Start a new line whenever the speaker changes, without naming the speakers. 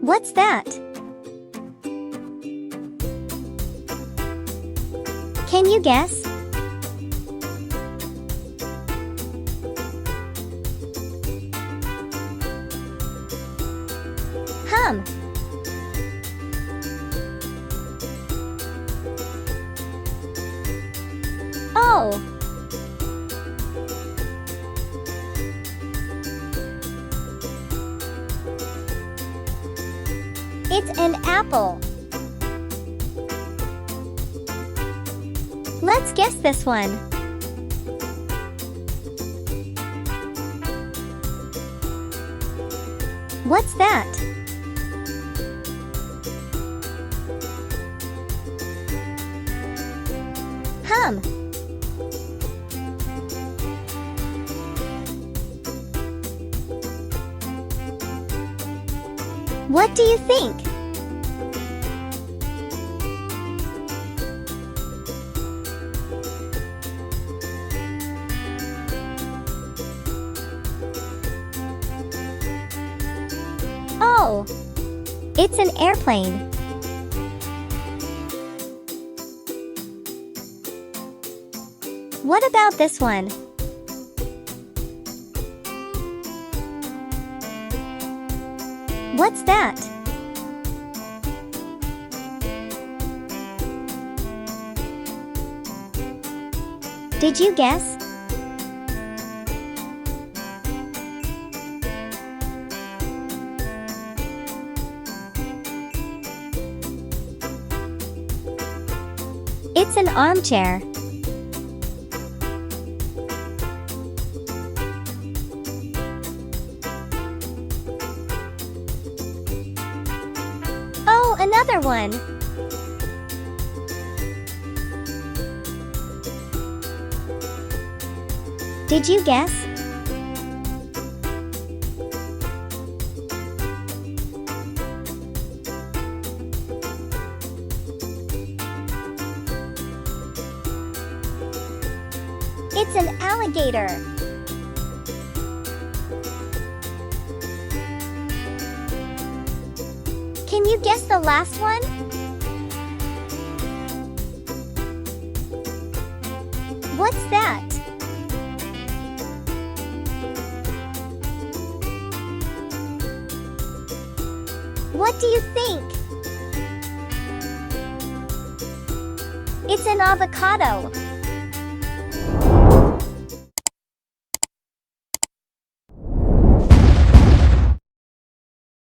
What's that? Can you guess? Hum. Oh. It's an apple. Let's guess this one. What's that? Hum. What do you think? Oh, it's an airplane. What about this one? What's that? Did you guess? It's an armchair. Oh, another one. Did you guess? It's an alligator. Can you guess the last one? What's that? What do you think? It's an avocado.